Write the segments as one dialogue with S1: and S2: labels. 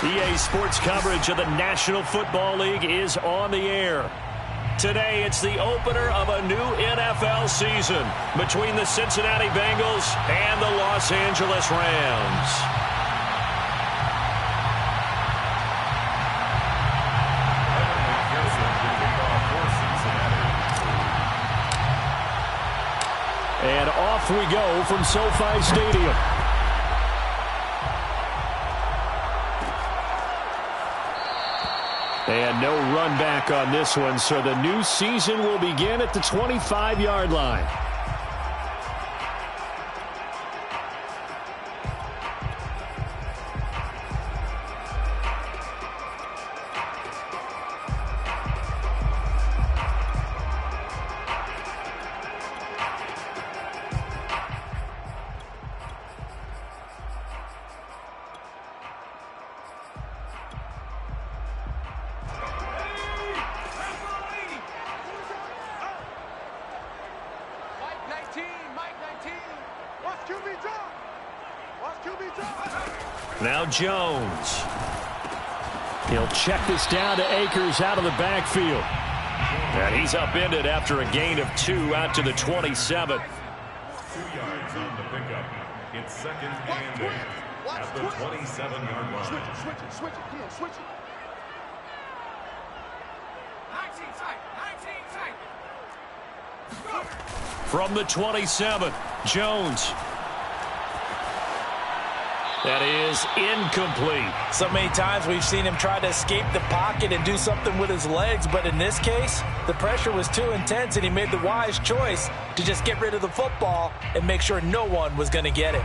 S1: EA Sports coverage of the National Football League is on the air. Today, it's the opener of a new NFL season between the Cincinnati Bengals and the Los Angeles Rams. And off we go from SoFi Stadium. And no run back on this one, so the new season will begin at the 25-yard line. Now Jones. He'll check this down to Akers out of the backfield. And he's upended after a gain of 2 out to the 27.
S2: 2 yards on the pickup. It's second and 8 at the 27-yard line.
S3: Switch it. Come on, switch it. 19 tight.
S1: From the 27, Jones. That is incomplete.
S4: So many times we've seen him try to escape the pocket and do something with his legs, but in this case, the pressure was too intense and he made the wise choice to just get rid of the football and make sure no one was going to get it.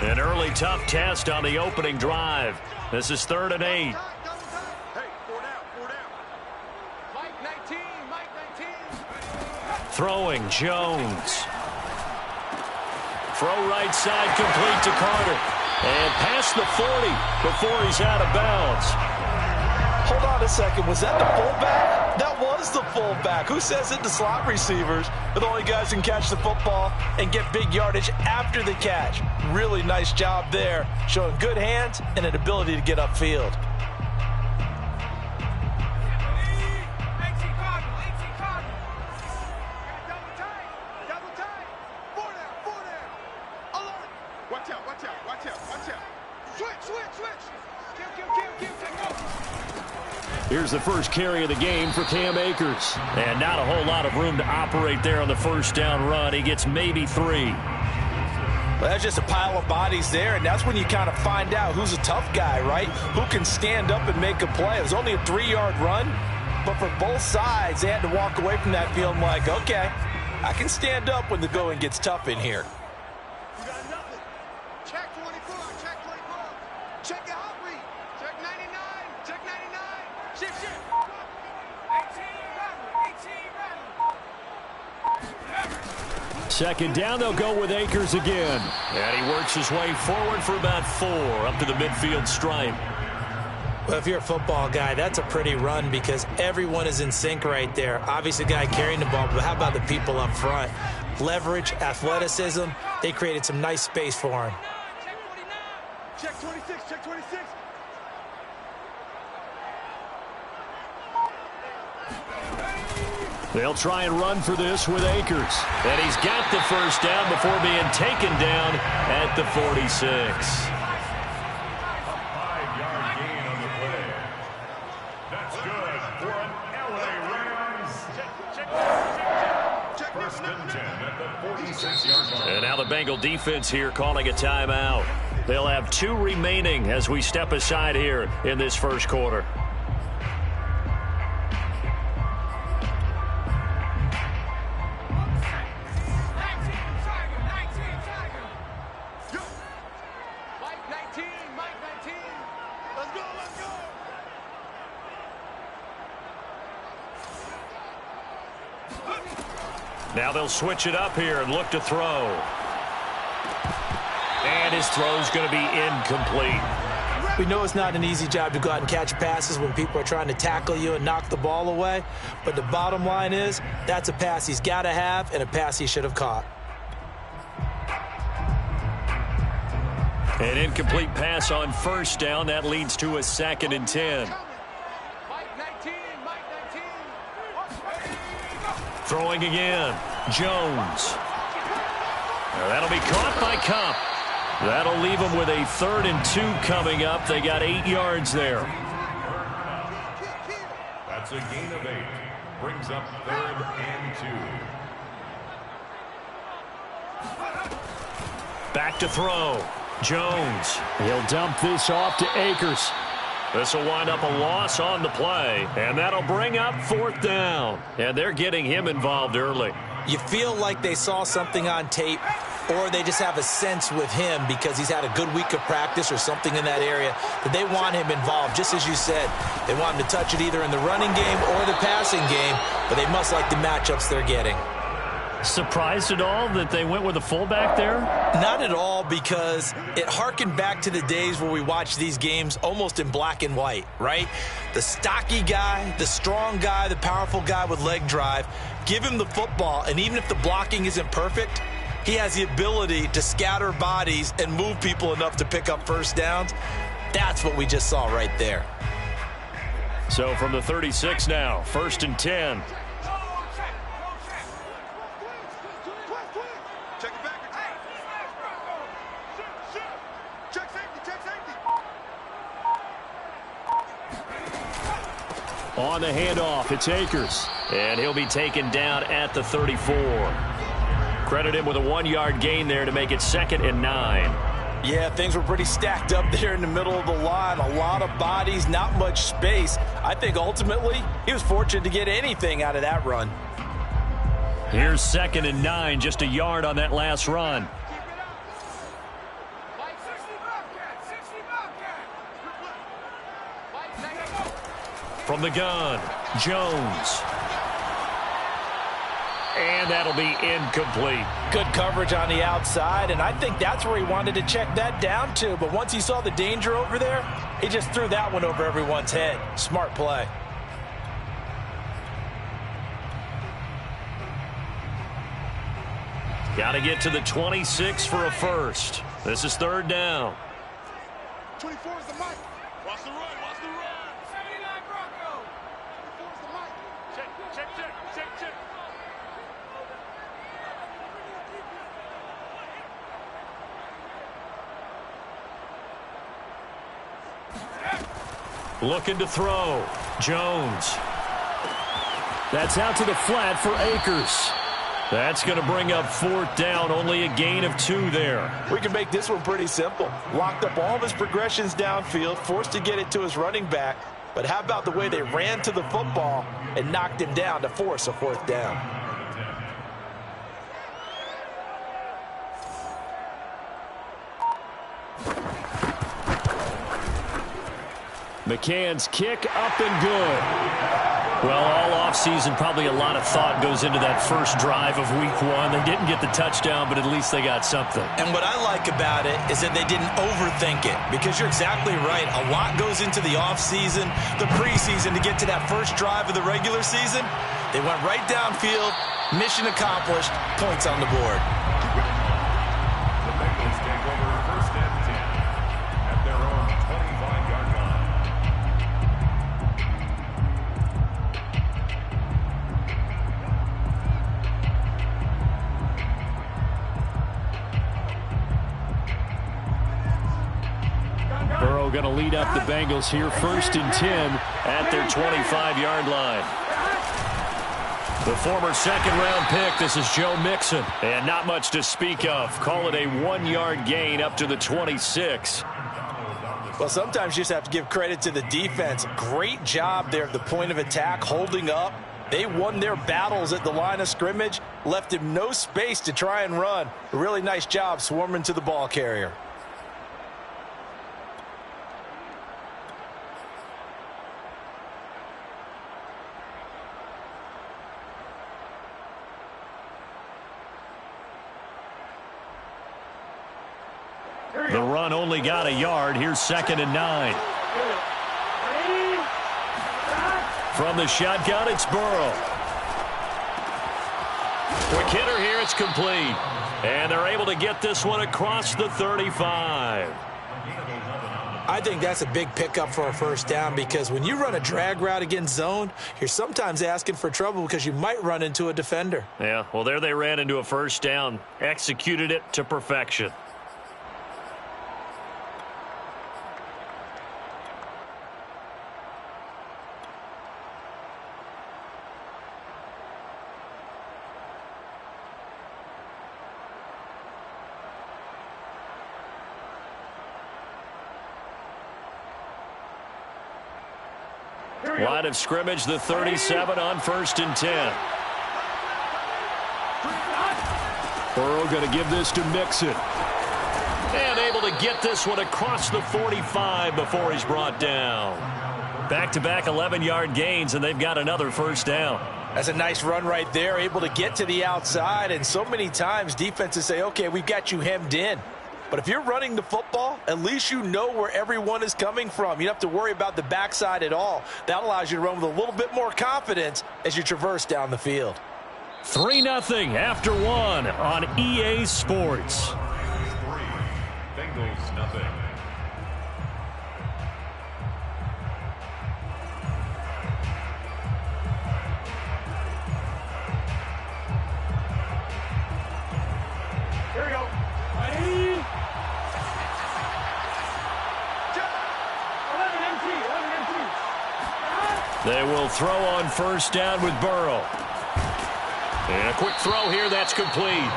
S1: An early tough test on the opening drive. This is 3rd and 8.
S3: Hey, 4 down. Mike 19.
S1: Throwing Jones. Throw right side complete to Carter. And past the 40 before he's out of bounds.
S4: Hold on a second. Was that the fullback? That was the fullback. Who says it? The slot receivers are the only guys who can catch the football and get big yardage after the catch. Really nice job there, showing good hands and an ability to get upfield.
S1: Here's the first carry of the game for Cam Akers. And not a whole lot of room to operate there on the first down run. He gets maybe 3.
S4: Well, that's just a pile of bodies there, and that's when you kind of find out who's a tough guy, right? Who can stand up and make a play. It was only a 3-yard run, but for both sides, they had to walk away from that feeling like, okay, I can stand up when the going gets tough in here.
S3: You got nothing. Check 24. Check your hot read. Check 99. Check 99. Shift. 18.
S1: Second down, they'll go with Akers again. And he works his way forward for about 4 up to the midfield stripe.
S4: Well, if you're a football guy, that's a pretty run because everyone is in sync right there. Obviously, the guy carrying the ball, but how about the people up front? Leverage, athleticism, they created some nice space for him.
S3: Check 26. Check 26.
S1: They'll try and run for this with Akers. And he's got the first down before being taken down at the 46.
S2: A 5-yard gain on the play. That's good for an LA Rams. First and 10 at the 46-yard line.
S1: And now the Bengal defense here calling a timeout. They'll have 2 remaining as we step aside here in this first quarter. Now they'll switch it up here and look to throw. And his throw's going to be incomplete.
S4: We know it's not an easy job to go out and catch passes when people are trying to tackle you and knock the ball away. But the bottom line is, that's a pass he's got to have and a pass he should have caught.
S1: An incomplete pass on first down. That leads to a 2nd and 10. Throwing again. Jones. That'll be caught by Kupp. That'll leave them with a 3rd and 2 coming up. They got 8 yards there.
S2: That's a gain of 8. Brings up 3rd and 2.
S1: Back to throw. Jones. He'll dump this off to Akers. This will wind up a loss on the play, and that'll bring up 4th down. And they're getting him involved early.
S4: You feel like they saw something on tape, or they just have a sense with him because he's had a good week of practice or something in that area that they want him involved. Just as you said, they want him to touch it either in the running game or the passing game, but they must like the matchups they're getting.
S1: Surprised at all that they went with a fullback there?
S4: Not at all, because it harkened back to the days where we watched these games almost in black and white, right? The stocky guy, the strong guy, the powerful guy with leg drive. Give him the football, and even if the blocking isn't perfect, he has the ability to scatter bodies and move people enough to pick up first downs. That's what we just saw right there.
S1: So from the 36 now, 1st and 10. On the handoff, it's Akers. And he'll be taken down at the 34. Credit him with a 1-yard gain there to make it 2nd and 9.
S4: Yeah, things were pretty stacked up there in the middle of the line. A lot of bodies, not much space. I think ultimately he was fortunate to get anything out of that run.
S1: Here's 2nd and 9, just a yard on that last run. From the gun, Jones. And that'll be incomplete.
S4: Good coverage on the outside, and I think that's where he wanted to check that down to. But once he saw the danger over there, he just threw that one over everyone's head. Smart play.
S1: Got to get to the 26 for a first. This is 3rd down.
S3: 24 is the mic. Watch the run. Watch the run. 79 Bronco. 24 is the mic. Check.
S1: Looking to throw. Jones. That's out to the flat for Akers. That's going to bring up 4th down, only a gain of 2 there.
S4: We can make this one pretty simple. Locked up all of his progressions downfield, forced to get it to his running back. But how about the way they ran to the football and knocked him down to force a 4th down?
S1: McCann's kick up and good. Well, all offseason, probably a lot of thought goes into that first drive of week 1. They didn't get the touchdown, but at least they got something.
S4: And what I like about it is that they didn't overthink it, because you're exactly right. A lot goes into the offseason, the preseason, to get to that first drive of the regular season. They went right downfield, mission accomplished, points on the board.
S2: The Bengals take over 1st and 10 at their own 25-yard line.
S1: Burrow going to lead up the Bengals here, 1st and 10 at their 25-yard line. The former 2nd-round pick, this is Joe Mixon. And not much to speak of. Call it a 1-yard gain up to the 26.
S4: Well, sometimes you just have to give credit to the defense. Great job there at the point of attack, holding up. They won their battles at the line of scrimmage, left him no space to try and run. A really nice job swarming to the ball carrier.
S1: The run only got a yard. Here's 2nd and 9. From the shotgun, it's Burrow. Quick hitter here, it's complete. And they're able to get this one across the 35.
S4: I think that's a big pickup for a first down because when you run a drag route against zone, you're sometimes asking for trouble because you might run into a defender.
S1: Yeah, well, there they ran into a first down, executed it to perfection. Line of scrimmage, the 37 on 1st and 10. Burrow going to give this to Mixon. And able to get this one across the 45 before he's brought down. Back-to-back 11-yard gains, and they've got another first down.
S4: That's a nice run right there, able to get to the outside. And so many times defenses say, okay, we've got you hemmed in. But if you're running the football, at least you know where everyone is coming from. You don't have to worry about the backside at all. That allows you to run with a little bit more confidence as you traverse down the field.
S1: 3-0 after one on EA Sports.
S2: 3, Bengals nothing.
S3: Here we go.
S1: They will throw on first down with Burrow. And a quick throw here, that's complete.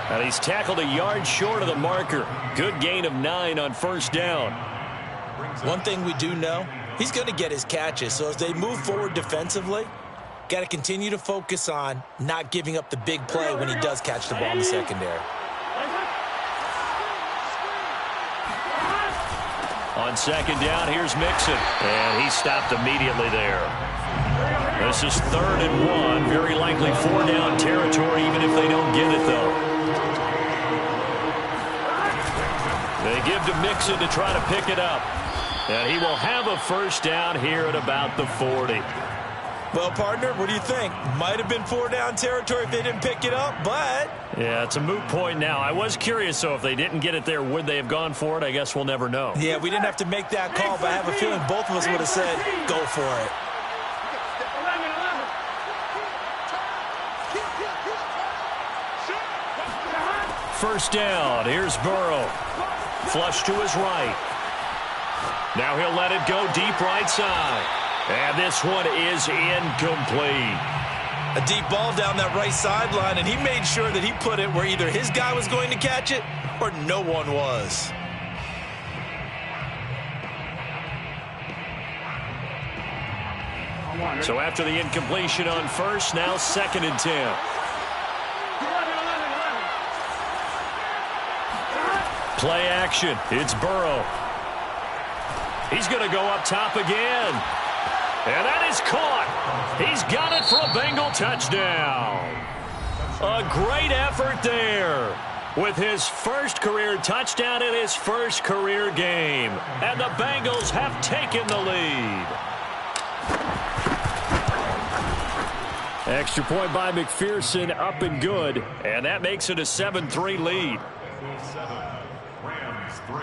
S1: And he's tackled a yard short of the marker. Good gain of 9 on first down.
S4: One thing we do know, he's going to get his catches. So as they move forward defensively, got to continue to focus on not giving up the big play when he does catch the ball in the secondary.
S1: On second down, here's Mixon. And he stopped immediately there. This is 3rd and 1. Very likely 4-down territory, even if they don't get it, though. They give to Mixon to try to pick it up. And he will have a first down here at about the 40.
S4: Well, partner, what do you think? Might have been 4-down territory if they didn't pick it up, but...
S1: Yeah, it's a moot point now. I was curious, so if they didn't get it there, would they have gone for it? I guess we'll never know.
S4: Yeah, we didn't have to make that call, but I have a feeling both of us would have said, go for it.
S1: First down, here's Burrow. Flush to his right. Now he'll let it go deep right side. And this one is incomplete.
S4: A deep ball down that right sideline, and he made sure that he put it where either his guy was going to catch it or no one was.
S1: So after the incompletion on first, now 2nd and 10. Play action. It's Burrow. He's going to go up top again. And that is caught. He's got it for a Bengal touchdown. A great effort there with his first career touchdown in his first career game. And the Bengals have taken the lead. Extra point by McPherson, up and good. And that makes it a 7-3 lead.
S2: Bengals 7, Rams 3.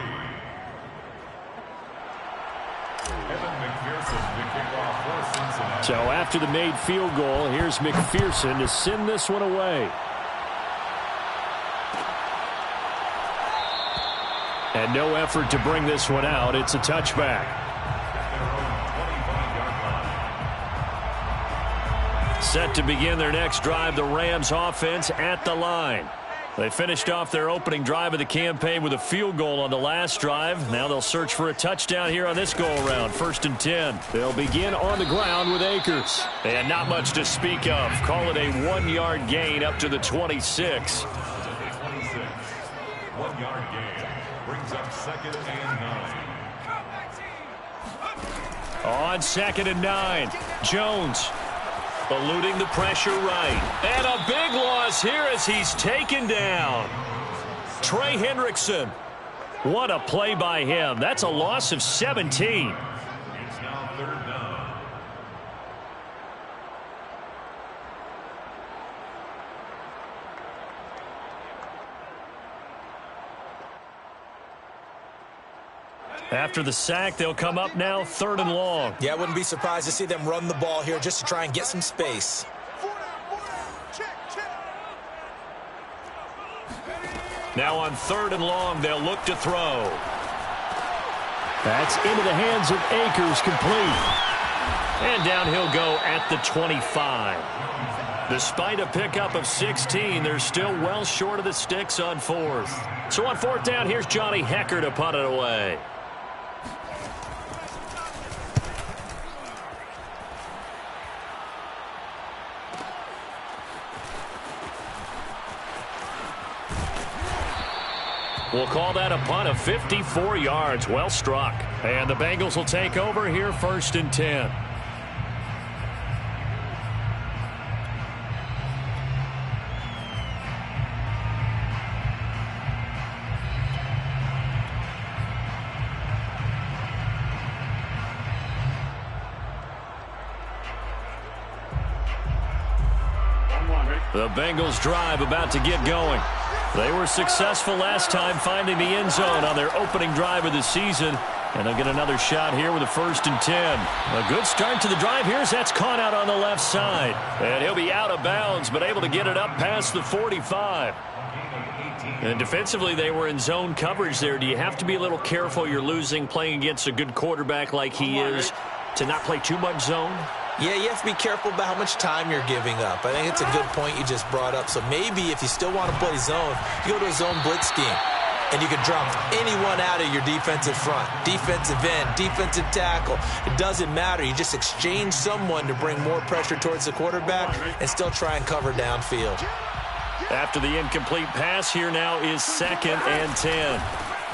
S2: Evan McPherson to kick off for Cincinnati.
S1: So after the made field goal, here's McPherson to send this one away. And no effort to bring this one out. It's a touchback. Set to begin their next drive, the Rams offense at the line. They finished off their opening drive of the campaign with a field goal on the last drive. Now they'll search for a touchdown here on this go-around. 1st and 10. They'll begin on the ground with Akers. And not much to speak of. Call it a 1-yard gain up to the 26.
S2: 26. 1-yard gain. Brings up 2nd and 9.
S1: On 2nd and 9. Jones eluding the pressure right. And a big loss here as he's taken down. Trey Hendrickson. What a play by him. That's a loss of 17.
S2: It's now 3rd down.
S1: After the sack, they'll come up now 3rd and long.
S4: Yeah, I wouldn't be surprised to see them run the ball here just to try and get some space.
S1: Now on 3rd and long, they'll look to throw. That's into the hands of Akers, complete. And down he'll go at the 25. Despite a pickup of 16, they're still well short of the sticks on 4th. So on 4th down, here's Johnny Hekker to punt it away. We'll call that a punt of 54 yards. Well struck. And the Bengals will take over here 1st and 10. The Bengals drive about to get going. They were successful last time finding the end zone on their opening drive of the season. And they'll get another shot here with a 1st and 10. A good start to the drive here as that's caught out on the left side. And he'll be out of bounds, but able to get it up past the 45. And defensively, they were in zone coverage there. Do you have to be a little careful? You're losing playing against a good quarterback like he is to not play too much zone?
S4: Yeah, you have to be careful about how much time you're giving up. I think it's a good point you just brought up. So maybe if you still want to play zone, you go to a zone blitz scheme. And you can drop anyone out of your defensive front. Defensive end, defensive tackle. It doesn't matter. You just exchange someone to bring more pressure towards the quarterback and still try and cover downfield.
S1: After the incomplete pass, here now is 2nd and 10.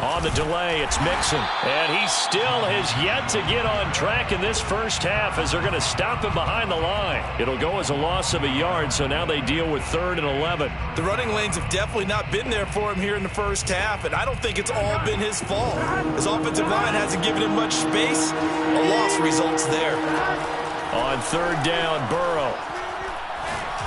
S1: On the delay, it's Mixon. And he still has yet to get on track in this first half as they're going to stop him behind the line. It'll go as a loss of a yard, so now they deal with 3rd and 11.
S4: The running lanes have definitely not been there for him here in the first half, and I don't think it's all been his fault. His offensive line hasn't given him much space. A loss results there.
S1: On 3rd down, Burrow.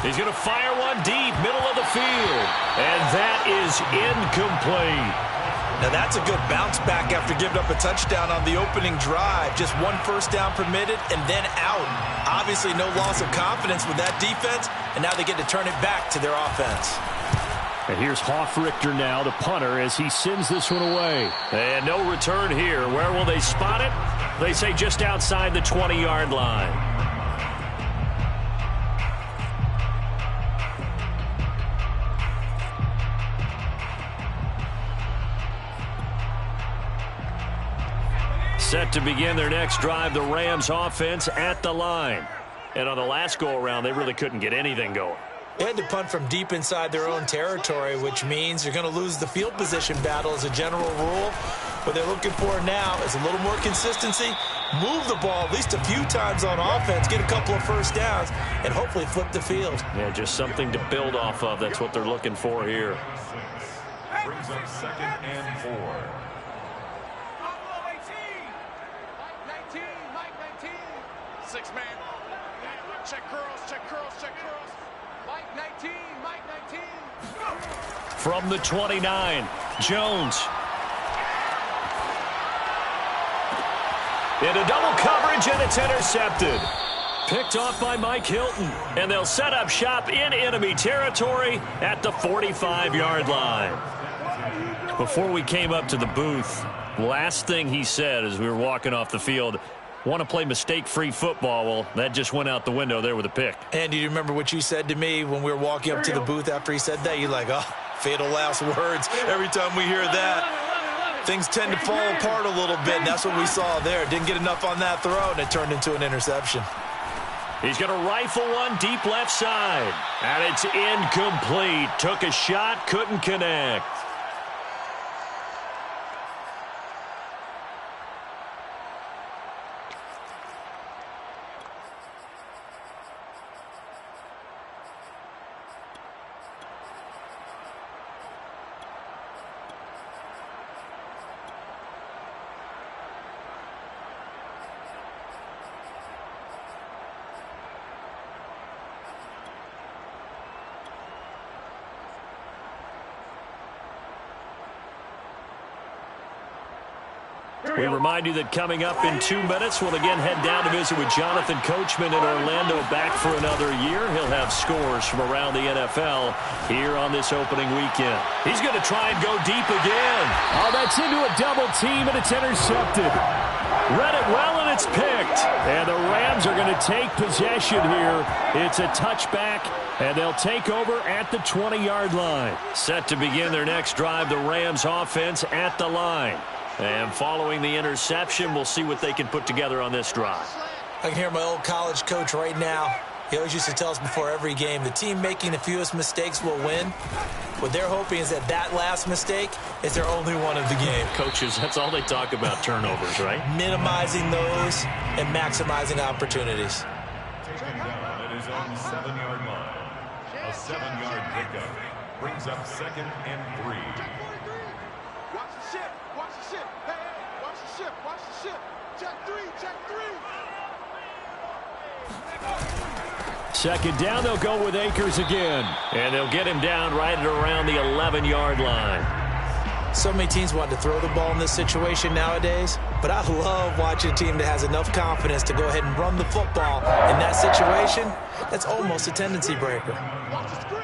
S1: He's going to fire one deep, middle of the field. And that is incomplete.
S4: Now that's a good bounce back after giving up a touchdown on the opening drive. Just 1 first down permitted and then out. Obviously no loss of confidence with that defense, and now they get to turn it back to their offense.
S1: And here's Hofrichter now, the punter, as he sends this one away. And no return here. Where will they spot it? They say just outside the 20-yard line. Set to begin their next drive, the Rams offense at the line. And on the last go-around, they really couldn't get anything going.
S4: They had to punt from deep inside their own territory, which means you're going to lose the field position battle as a general rule. What they're looking for now is a little more consistency, move the ball at least a few times on offense, get a couple of first downs, and hopefully flip the field.
S1: Yeah, just something to build off of. That's what they're looking for here.
S2: Brings up 2nd and 4.
S3: Six-man. Check curls, check curls, check curls. Mike 19, Mike 19.
S1: From the 29, Jones. Into double coverage, and it's intercepted. Picked off by Mike Hilton. And they'll set up shop in enemy territory at the 45-yard line. Before we came up to the booth, last thing he said as we were walking off the field, want to play mistake-free football. Well, that just went out the window there with a pick.
S4: And do you remember what you said to me when we were walking up to the booth after he said that? You're like, oh, fatal last words. Every time we hear that, things tend to fall apart a little bit. And that's what we saw there. Didn't get enough on that throw, and it turned into an interception.
S1: He's going to rifle one deep left side. And it's incomplete. Took a shot, couldn't connect. We remind you that coming up in 2 minutes, we'll again head down to visit with Jonathan Coachman in Orlando, back for another year. He'll have scores from around the NFL here on this opening weekend. He's going to try and go deep again.
S5: Oh, that's into a double team, and it's intercepted.
S1: Read it well, and it's picked. And the Rams are going to take possession here. It's a touchback, and they'll take over at the 20-yard line. Set to begin their next drive, the Rams offense at the line. And following the interception, we'll see what they can put together on this drive.
S4: I can hear my old college coach right now. He always used to tell us before every game, the team making the fewest mistakes will win. What they're hoping is that last mistake is their only one of the game.
S1: Coaches, that's all they talk about, turnovers, right?
S4: Minimizing those and maximizing opportunities.
S2: Taken down at his own 7-yard line. A 7-yard pickup brings up 2nd and 3.
S3: Watch the ship. Watch the ship. Hey, hey, watch the ship. Watch the ship. Check 3. Check 3.
S1: Second down, they'll go with Akers again. And they'll get him down right at around the 11-yard line.
S4: So many teams want to throw the ball in this situation nowadays, but I love watching a team that has enough confidence to go ahead and run the football. In that situation, that's almost a tendency breaker.
S3: Watch the screen.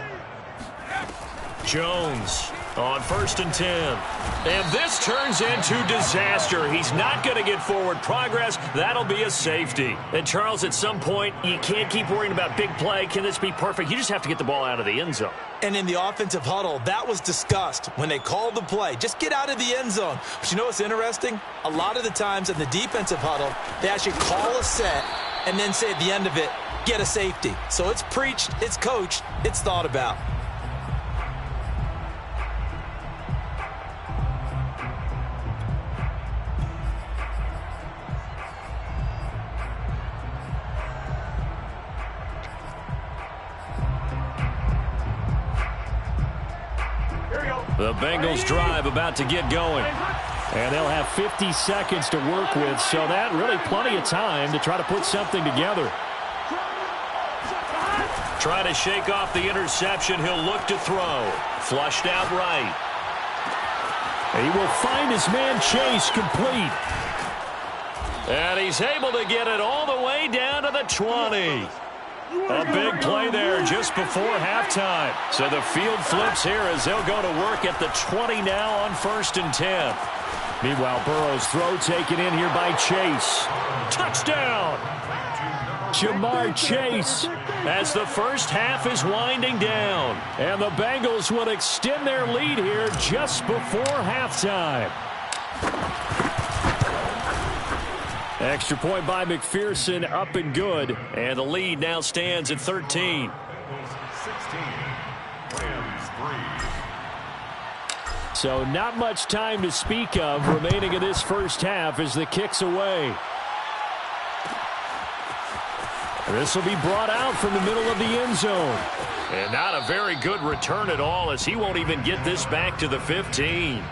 S1: Jones on 1st and 10. And this turns into disaster. He's not going to get forward progress. That'll be a safety. And, Charles, at some point, you can't keep worrying about big play. Can this be perfect? You just have to get the ball out of the end zone.
S4: And in the offensive huddle, that was discussed when they called the play. Just get out of the end zone. But you know what's interesting? A lot of the times in the defensive huddle, they actually call a set and then say at the end of it, get a safety. So it's preached, it's coached, it's thought about.
S1: The Bengals drive about to get going.
S5: And they'll have 50 seconds to work with, so that really plenty of time to try to put something together.
S1: Try to shake off the interception. He'll look to throw. Flushed out right.
S5: He will find his man Chase complete.
S1: And he's able to get it all the way down to the 20. A big play there just before halftime. So the field flips here as they'll go to work at the 20 now on 1st and 10.
S5: Meanwhile, Burrow's throw taken in here by Chase.
S1: Touchdown!
S5: Jamar Chase.
S1: As the first half is winding down.
S5: And the Bengals will extend their lead here just before halftime. Extra point by McPherson, up and good.
S1: And the lead now stands at 13.
S2: 16. Rams 3.
S5: So not much time to speak of remaining in this first half as the kick's away. This will be brought out from the middle of the end zone.
S1: And not a very good return at all, as he won't even get this back to the 15.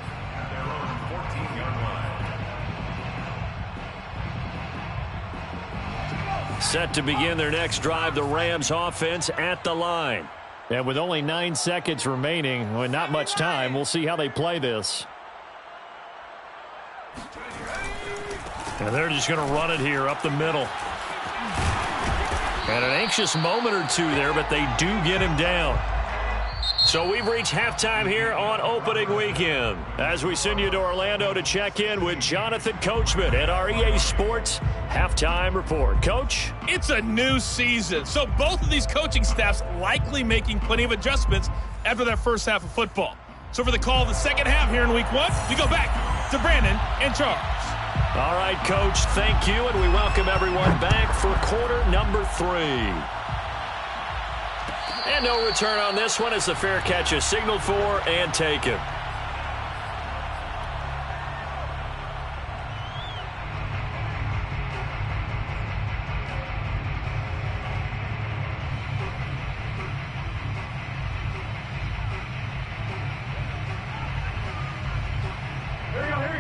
S1: Set to begin their next drive, the Rams offense at the line.
S5: And with only 9 seconds remaining, well, not much time, we'll see how they play this.
S1: And they're just going to run it here up the middle. And an anxious moment or two there, but they do get him down. So we've reached halftime here on opening weekend as we send you to Orlando to check in with Jonathan Coachman at our EA Sports Halftime Report. Coach?
S6: It's a new season, so both of these coaching staffs likely making plenty of adjustments after that first half of football. So for the call of the second half here in week 1, we go back to Brandon and Charles.
S1: All right, Coach, thank you, and we welcome everyone back for quarter number 3. And no return on this one as the fair catch is signaled for and taken.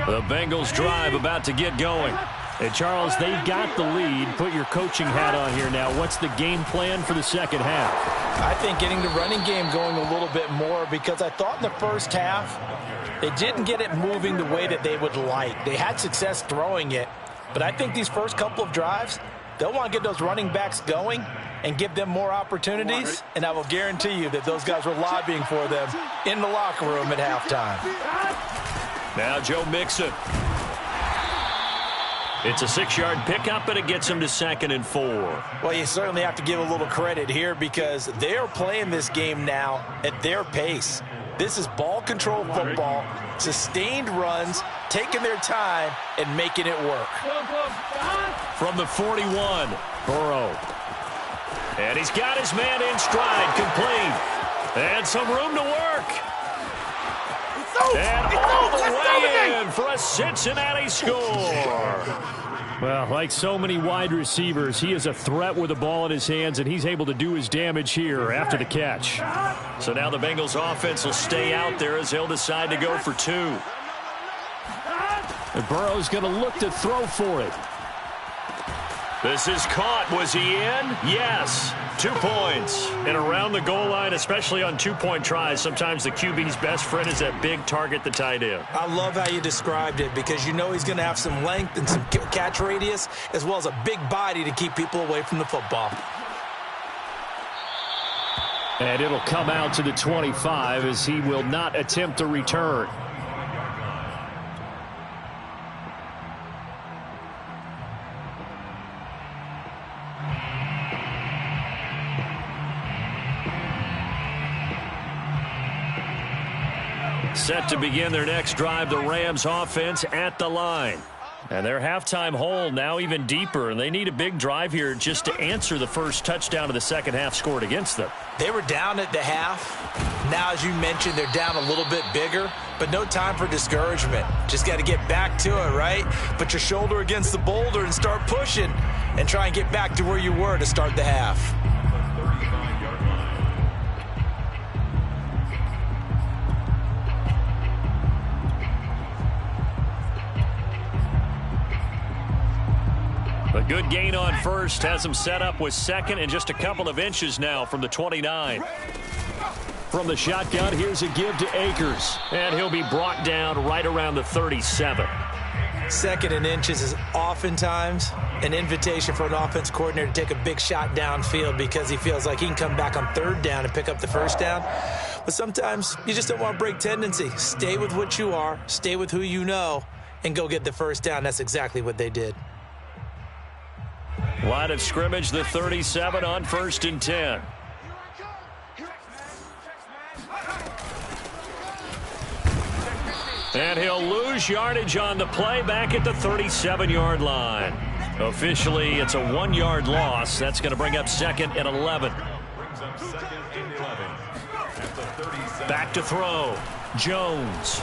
S1: The Bengals drive about to get going.
S5: And, Charles, they've got the lead. Put your coaching hat on here now. What's the game plan for the second half?
S4: I think getting the running game going a little bit more, because I thought in the first half they didn't get it moving the way that they would like. They had success throwing it, but I think these first couple of drives, they'll want to get those running backs going and give them more opportunities, and I will guarantee you that those guys were lobbying for them in the locker room at halftime.
S1: Now Joe Mixon. It's a 6-yard pickup, and it gets him to 2nd and 4.
S4: Well, you certainly have to give a little credit here because they are playing this game now at their pace. This is ball control football, sustained runs, taking their time, and making it work.
S1: From the 41, Burrow. And he's got his man in stride, complete. And some room to work. And all the way in for a Cincinnati score.
S5: Well, like so many wide receivers, he is a threat with the ball in his hands, and he's able to do his damage here after the catch.
S1: So now the Bengals offense will stay out there as they'll decide to go for 2.
S5: And Burrow's going to look to throw for it.
S1: This is caught. Was he in? Yes. 2 points. And around the goal line, especially on 2-point tries, sometimes the QB's best friend is that big target, the tight end.
S4: I love how you described it because you know he's going to have some length and some catch radius as well as a big body to keep people away from the football.
S5: And it'll come out to the 25 as he will not attempt to return.
S1: Set to begin their next drive, the Rams offense at the line. And their halftime hole now even deeper, and they need a big drive here just to answer the first touchdown of the second half scored against them.
S4: They were down at the half. Now, as you mentioned, they're down a little bit bigger, but no time for discouragement. Just got to get back to it, right? Put your shoulder against the boulder and start pushing and try and get back to where you were to start the half.
S1: A good gain on first has him set up with 2nd and just a couple of inches now from the 29.
S5: From the shotgun, here's a give to Akers.
S1: And he'll be brought down right around the 37.
S4: 2nd and inches is oftentimes an invitation for an offense coordinator to take a big shot downfield because he feels like he can come back on 3rd down and pick up the first down. But sometimes you just don't want to break tendency. Stay with what you are, stay with who you know, and go get the first down. That's exactly what they did.
S1: Line of scrimmage, the 37 on 1st and 10. And he'll lose yardage on the play back at the 37-yard line. Officially, it's a 1-yard loss. That's going to bring up 2nd and 11. Back to throw. Jones.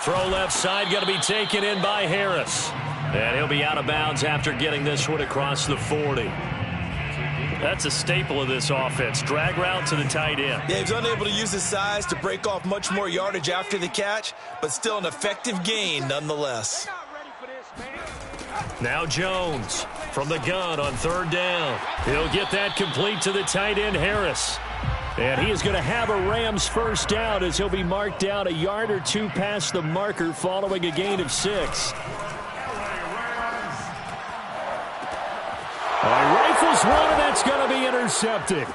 S1: Throw left side, going to be taken in by Harris. And he'll be out of bounds after getting this one across the 40. That's a staple of this offense. Drag route to the tight end.
S4: Yeah, he's unable to use his size to break off much more yardage after the catch, but still an effective gain nonetheless.
S1: Now Jones from the gun on 3rd down. He'll get that complete to the tight end, Harris. And he is going to have a Rams first down as he'll be marked down a yard or 2 past the marker following a gain of 6. Rifles one, and that's going to be intercepted.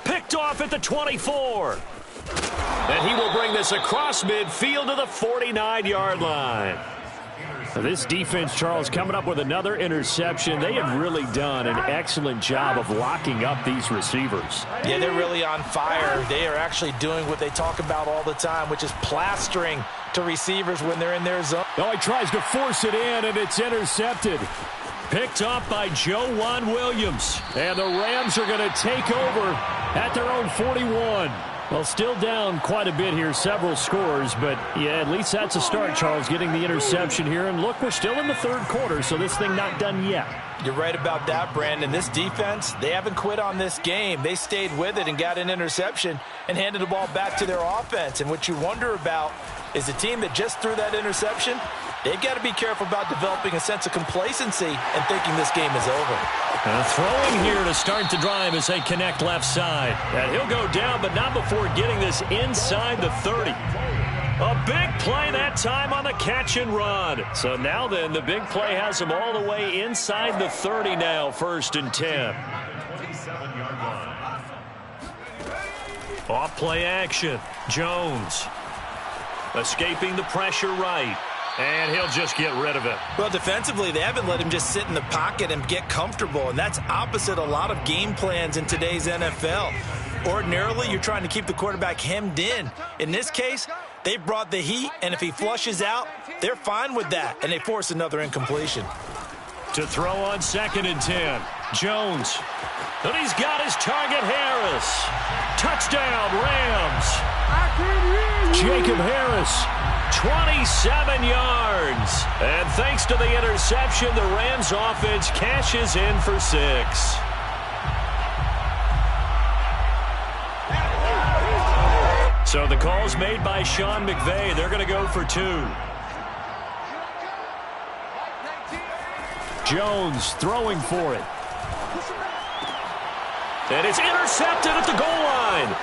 S1: Picked off at the 24. And he will bring this across midfield to the 49-yard line.
S5: This defense, Charles, coming up with another interception. They have really done an excellent job of locking up these receivers.
S4: Yeah, they're really on fire. They are actually doing what they talk about all the time, which is plastering to receivers when they're in their zone.
S5: Oh, he tries to force it in, and it's intercepted.
S1: Picked up by Joejuan Williams. And the Rams are going to take over at their own 41.
S5: Well, still down quite a bit here, several scores, but yeah, at least that's a start, Charles, getting the interception here. And look, we're still in the 3rd quarter, so this thing not done yet.
S4: You're right about that, Brandon. This defense, they haven't quit on this game. They stayed with it and got an interception and handed the ball back to their offense. And what you wonder about is the team that just threw that interception, they've got to be careful about developing a sense of complacency and thinking this game is over.
S5: Throwing here to start the drive as they connect left side. And he'll go down, but not before getting this inside the 30. A big play that time on the catch and run. So now then, the big play has him all the way inside the 30 now, 1st and 10.
S2: 27-yard line.
S1: Off play action. Jones escaping the pressure right. And he'll just get rid of it.
S4: Well, defensively, they haven't let him just sit in the pocket and get comfortable, and that's opposite a lot of game plans in today's NFL. Ordinarily, you're trying to keep the quarterback hemmed in. In this case, they brought the heat, and if he flushes out, they're fine with that, and they force another incompletion.
S1: To throw on 2nd and 10. Jones. And he's got his target, Harris. Touchdown, Rams. Jacob Harris, 27 yards. And thanks to the interception, the Rams offense cashes in for 6. So the call's made by Sean McVay. They're going to go for 2. Jones throwing for it. And it's intercepted at the goal line.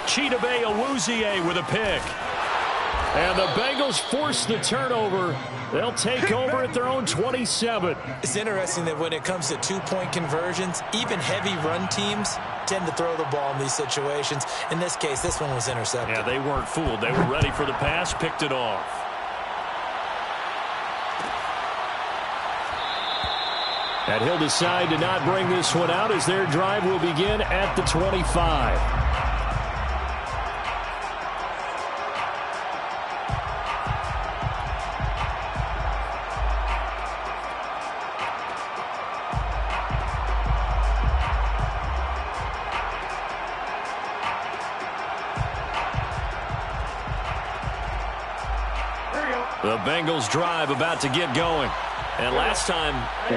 S1: Chidobe Awuzie with a pick. And the Bengals force the turnover. They'll take over at their own 27.
S4: It's interesting that when it comes to two-point conversions, even heavy run teams tend to throw the ball in these situations. In this case, this one was intercepted.
S1: Yeah, they weren't fooled. They were ready for the pass, picked it off. And he'll decide to not bring this one out as their drive will begin at the 25. The Bengals drive about to get going. And last time,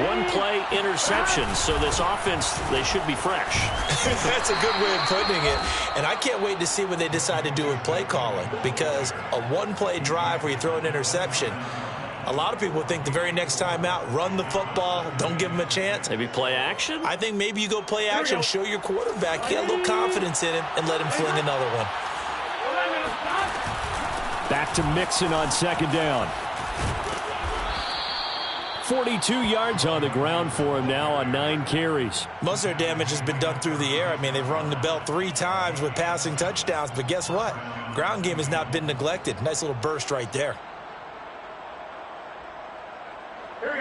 S1: one play interception. So this offense, they should be fresh.
S4: That's a good way of putting it. And I can't wait to see what they decide to do with play calling. Because a one-play drive where you throw an interception, a lot of people think the very next time out, run the football, don't give them a chance.
S1: Maybe play action?
S4: I think maybe you go play action, show your quarterback, get a little confidence in him, and let him fling another one.
S5: Back to Mixon on 2nd down. 42 yards on the ground for him now on 9 carries.
S4: Most of their damage has been done through the air. I mean, they've rung the bell 3 times with passing touchdowns, but guess what? Ground game has not been neglected. Nice little burst right there.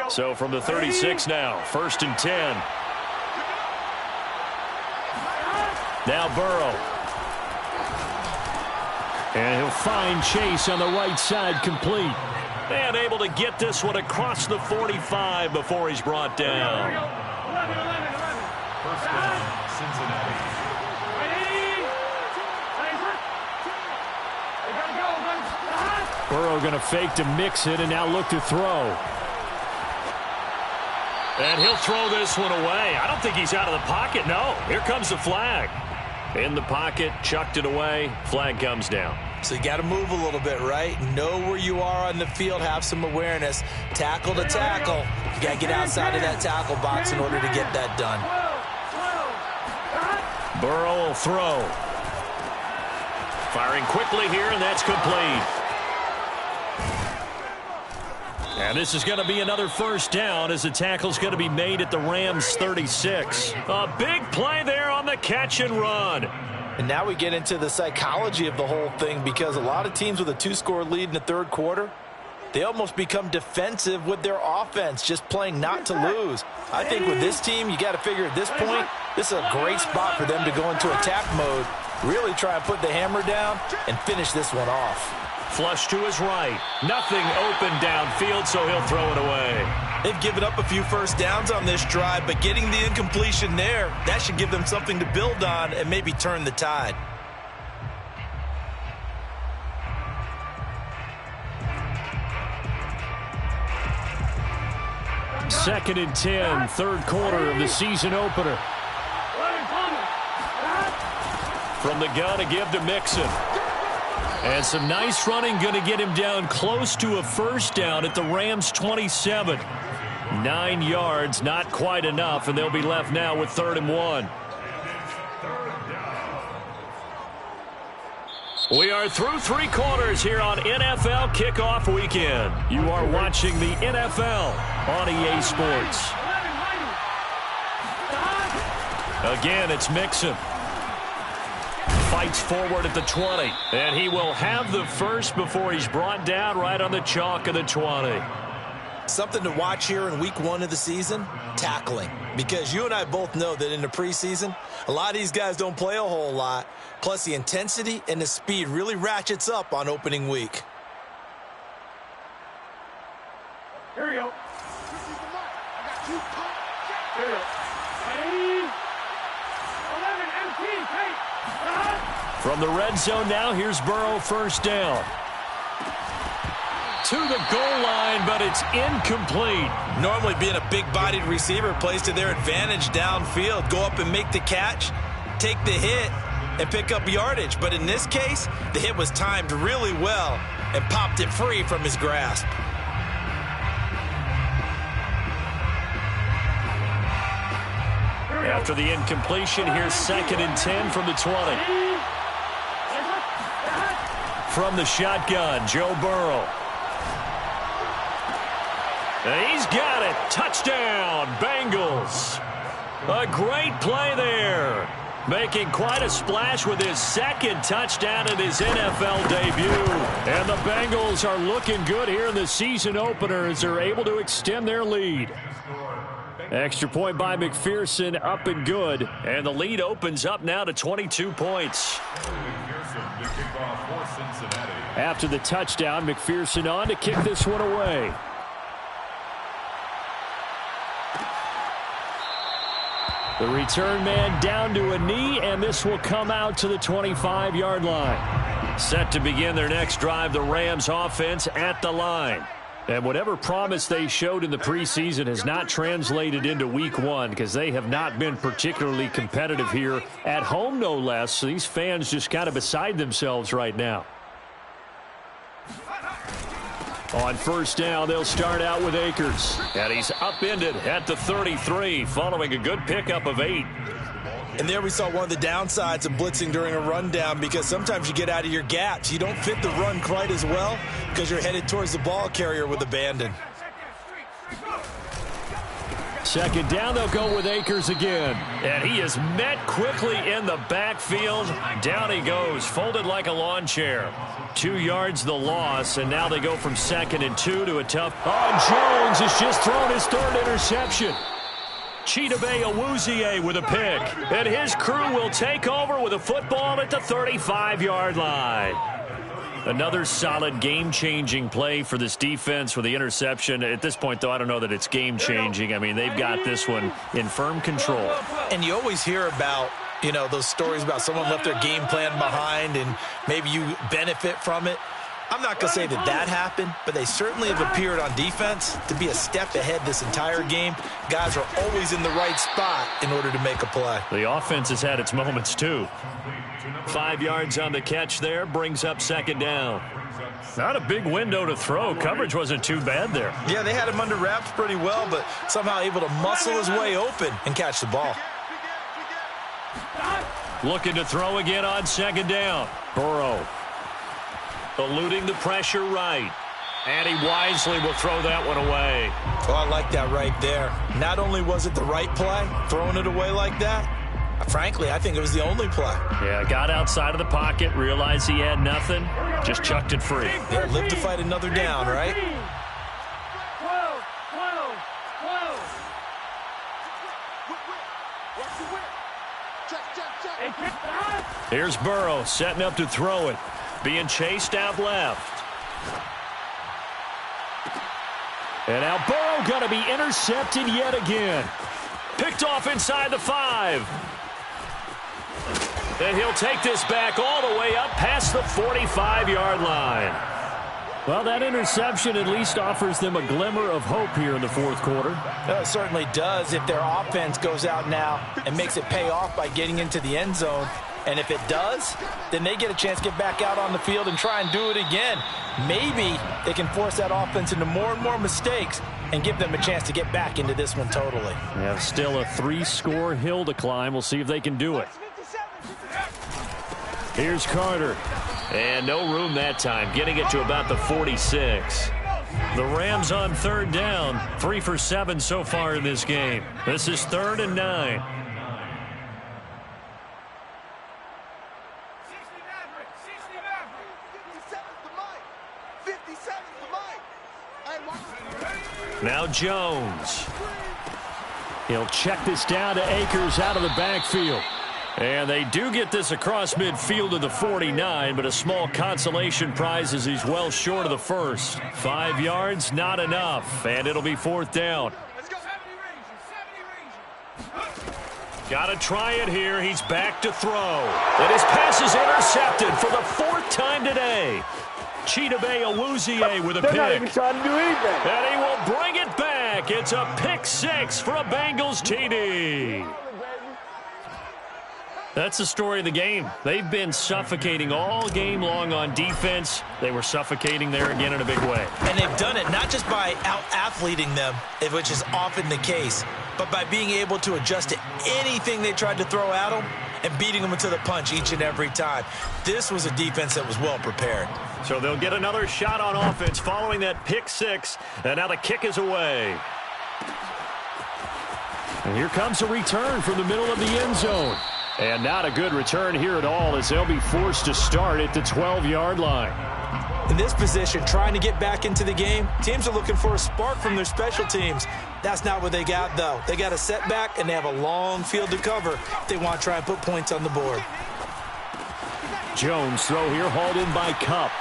S1: So from the 36 now, 1st and 10. Now Burrow. And he'll find Chase on the right side, complete. And able to get this one across the 45 before he's brought down.
S2: First down, Cincinnati.
S5: Burrow going to fake to Mixon and now look to throw.
S1: And he'll throw this one away. I don't think he's out of the pocket. No, here comes the flag. In the pocket, chucked it away. Flag comes down.
S4: So you got to move a little bit, right? Know where you are on the field, have some awareness. Tackle to tackle. You got to get outside of that tackle box in order to get that done.
S1: Burrow will throw. Firing quickly here, and that's complete. And this is going to be another first down as the tackle's going to be made at the Rams 36. A big play there on the catch and run.
S4: And now we get into the psychology of the whole thing, because a lot of teams with a 2-score lead in the third quarter, they almost become defensive with their offense, just playing not to lose. I think with this team, you got to figure at this point, this is a great spot for them to go into attack mode, really try and put the hammer down and finish this one off.
S1: Flush to his right. Nothing open downfield, so he'll throw it away.
S4: They've given up a few first downs on this drive, but getting the incompletion there, that should give them something to build on and maybe turn the tide.
S5: Second and 10, third quarter of the season opener. From the gun, a give to Mixon. And some nice running going to get him down close to a first down at the Rams' 27. 9 yards, not quite enough, and they'll be left now with 3rd and 1. We are through 3 quarters here on NFL Kickoff Weekend. You are watching the NFL on EA Sports. Again, it's Mixon. Fights forward at the 20. And he will have the first before he's brought down right on the chalk of the 20.
S4: Something to watch here in week 1 of the season, tackling. Because you and I both know that in the preseason, a lot of these guys don't play a whole lot. Plus, the intensity and the speed really ratchets up on opening week.
S3: Here we go. I got 2 pumps. Here we go. 11,
S5: From the red zone now, here's Burrow, first down. To the goal line, but it's incomplete.
S4: Normally being a big-bodied receiver plays to their advantage downfield. Go up and make the catch, take the hit, and pick up yardage. But in this case, the hit was timed really well and popped it free from his grasp.
S5: After the incompletion, here's 2nd and 10 from the 20. From the shotgun, Joe Burrow. And he's got it. Touchdown, Bengals. A great play there. Making quite a splash with his 2nd touchdown in his NFL debut. And the Bengals are looking good here in the season opener as they're able to extend their lead. Extra point by McPherson, up and good. And the lead opens up now to 22 points. After the touchdown, McPherson on to kick this one away. The return man down to a knee, and this will come out to the 25-yard line. Set to begin their next drive, the Rams offense at the line. And whatever promise they showed in the preseason has not translated into week 1 because they have not been particularly competitive here at home, no less. So these fans just kind of beside themselves right now. On first down, they'll start out with Akers. And he's upended at the 33 following a good pickup of 8.
S4: And there we saw one of the downsides of blitzing during a rundown because sometimes you get out of your gaps. You don't fit the run quite as well because you're headed towards the ball carrier with abandon.
S5: 2nd down, they'll go with Akers again. And he is met quickly in the backfield. Down he goes, folded like a lawn chair. 2 yards the loss, and now they go from 2nd and 2 to a tough. Oh, Jones has just thrown his 3rd interception. Chidobe Awuzie with a pick. And his crew will take over with a football at the 35-yard line. Another solid game-changing play for this defense with the interception. At this point, though, I don't know that it's game-changing. I mean, they've got this one in firm control.
S4: And you always hear about, you know, those stories about someone left their game plan behind and maybe you benefit from it. I'm not going to say that that happened, but they certainly have appeared on defense to be a step ahead this entire game. Guys are always in the right spot in order to make a play.
S5: The offense has had its moments, too. 5 yards on the catch there, brings up 2nd down. Not a big window to throw. Coverage wasn't too bad there.
S4: Yeah, they had him under wraps pretty well, but somehow able to muscle his way open and catch the ball.
S5: Looking to throw again on 2nd down. Burrow eluding the pressure right. And he wisely will throw that one away.
S4: Oh, I like that right there. Not only was it the right play, throwing it away like that, frankly, I think it was the only play.
S5: Yeah, got outside of the pocket, realized he had nothing, just chucked it free.
S4: Yeah, live to fight another down, right?
S3: 12.
S5: Here's Burrow setting up to throw it. Being chased out left. And now Burrow going to be intercepted yet again. Picked off inside the 5. And he'll take this back all the way up past the 45-yard line. Well, that interception at least offers them a glimmer of hope here in the 4th quarter.
S4: It certainly does if their offense goes out now and makes it pay off by getting into the end zone. And if it does, then they get a chance to get back out on the field and try and do it again. Maybe they can force that offense into more and more mistakes and give them a chance to get back into this one totally.
S5: Yeah, still a 3-score hill to climb. We'll see if they can do it. Here's Carter. And no room that time, getting it to about the 46. The Rams on 3rd down, 3 for 7 so far in this game. This is 3rd and 9. Now Jones. He'll check this down to Akers out of the backfield. And they do get this across midfield to the 49, but a small consolation prize as he's well short of the first. 5 yards, not enough, and it'll be 4th down. Got to try it here. He's back to throw. And his pass is intercepted for the 4th time today. Chidobe Awuzie with a pick.
S7: They're not even trying to do anything.
S5: And he will bring it back. It's a pick 6 for a Bengals TD. That's the story of the game. They've been suffocating all game long on defense. They were suffocating there again in a big way.
S4: And they've done it not just by out-athleting them, which is often the case, but by being able to adjust to anything they tried to throw at them and beating them to the punch each and every time. This was a defense that was well prepared.
S5: So they'll get another shot on offense following that pick 6, and now the kick is away. And here comes a return from the middle of the end zone. And not a good return here at all as they'll be forced to start at the 12-yard line.
S4: In this position, trying to get back into the game, teams are looking for a spark from their special teams. That's not what they got, though. They got a setback, and they have a long field to cover if they want to try and put points on the board.
S5: Jones throw here hauled in by Kupp.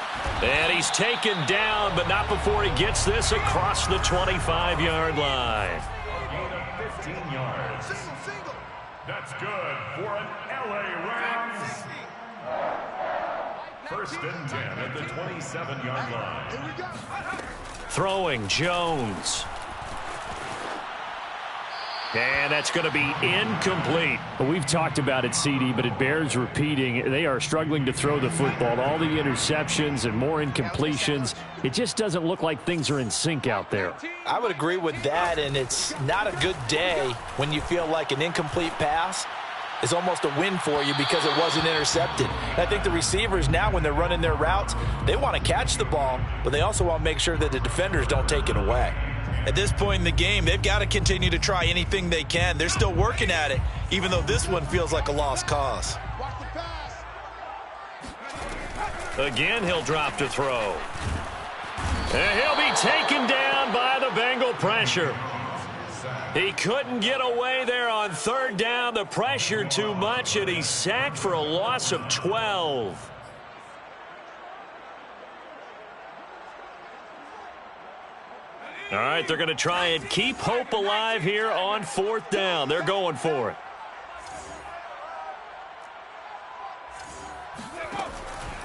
S5: And he's taken down, but not before he gets this across the 25-yard line.
S2: Gain of 15 yards. That's good for an LA Rams. 1st and 10 at the 27-yard line.
S5: Throwing Jones. And that's going to be incomplete. We've talked about it, CD, but it bears repeating. They are struggling to throw the football. All the interceptions and more incompletions. It just doesn't look like things are in sync out there.
S4: I would agree with that, and it's not a good day when you feel like an incomplete pass is almost a win for you because it wasn't intercepted. And I think the receivers now, when they're running their routes, they want to catch the ball, but they also want to make sure that the defenders don't take it away. At this point in the game, they've got to continue to try anything they can. They're still working at it, even though this one feels like a lost cause.
S5: Again, he'll drop to throw. And he'll be taken down by the Bengal pressure. He couldn't get away there on 3rd down. The pressure too much, and he's sacked for a loss of 12. All right, they're going to try and keep hope alive here on 4th down. They're going for it.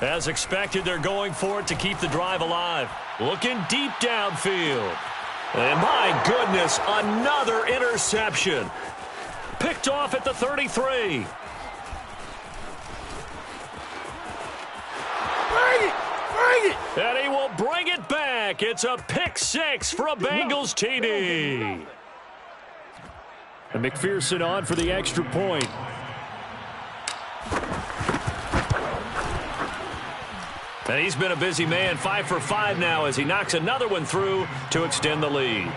S5: As expected, they're going for it to keep the drive alive. Looking deep downfield. And my goodness, another interception. Picked off at the 33. And he will bring it back. It's a pick 6 for a Bengals TD. And McPherson on for the extra point. And he's been a busy man, 5 for 5 now as he knocks another one through to extend the lead.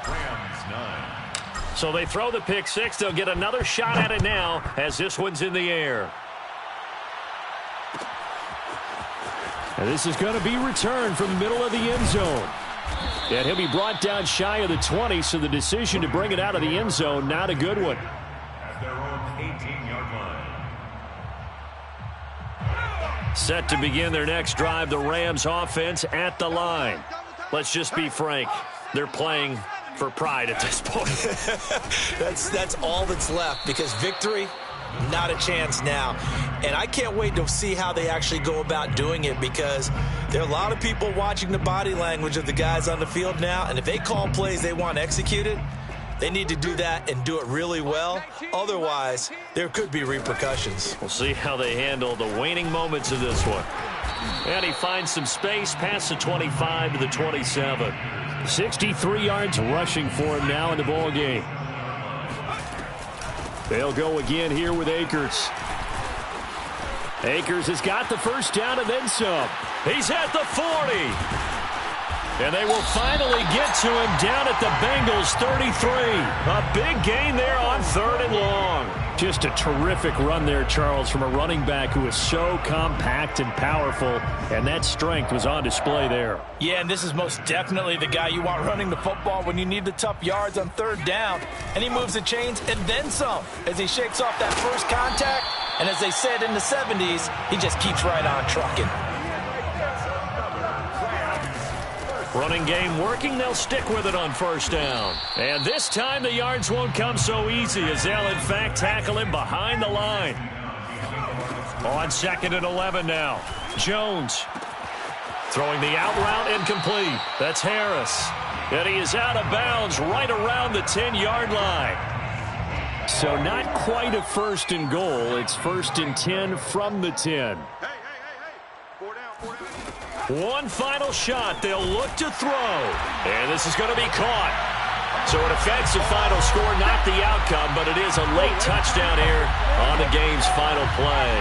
S2: Rams 9.
S5: So they throw the pick 6. They'll get another shot at it now as this one's in the air. And this is going to be returned from the middle of the end zone. And he'll be brought down shy of the 20, so the decision to bring it out of the end zone, not a good one.
S2: At their own 18-yard line.
S5: Set to begin their next drive, the Rams offense at the line. Let's just be frank. They're playing for pride at this point.
S4: That's all that's left because victory, not a chance now. And I can't wait to see how they actually go about doing it because there are a lot of people watching the body language of the guys on the field now. And if they call plays they want executed, They need to do that and do it really well. Otherwise, there could be repercussions.
S1: We'll see how they handle the waning moments of this one. And he finds some space past the 25 to the 27.
S5: 63 yards rushing for him now in the ball game. They'll go again here with Akers. Akers has got the first down and then some.
S1: He's at the 40. And they will finally get to him down at the Bengals 33. A big gain there on 3rd and long.
S5: Just a terrific run there, Charles, from a running back who is so compact and powerful, and that strength was on display there.
S4: Yeah, and this is most definitely the guy you want running the football when you need the tough yards on 3rd down. And he moves the chains and then some as he shakes off that first contact. And as they said in the 70s, he just keeps right on trucking.
S1: Running game working. They'll stick with it on 1st down. And this time the yards won't come so easy as they'll, in fact, tackle him behind the line. On 2nd and 11 now. Jones throwing the out route incomplete. That's Harris. And he is out of bounds right around the 10-yard line.
S5: So not quite a 1st and goal. It's 1st and 10 from the 10.
S3: Hey. 4 down.
S1: One final shot. They'll look to throw. And this is going to be caught. So it affects the final score, not the outcome, but it is a late touchdown here on the game's final play.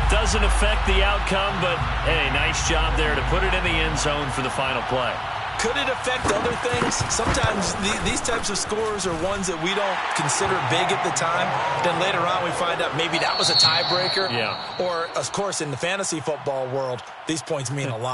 S1: Doesn't affect the outcome, but, hey, nice job there to put it in the end zone for the final play.
S4: Could it affect other things? Sometimes these types of scores are ones that we don't consider big at the time. Then later on we find out maybe that was a tiebreaker.
S1: Yeah.
S4: Or, of course, in the fantasy football world, these points mean a lot.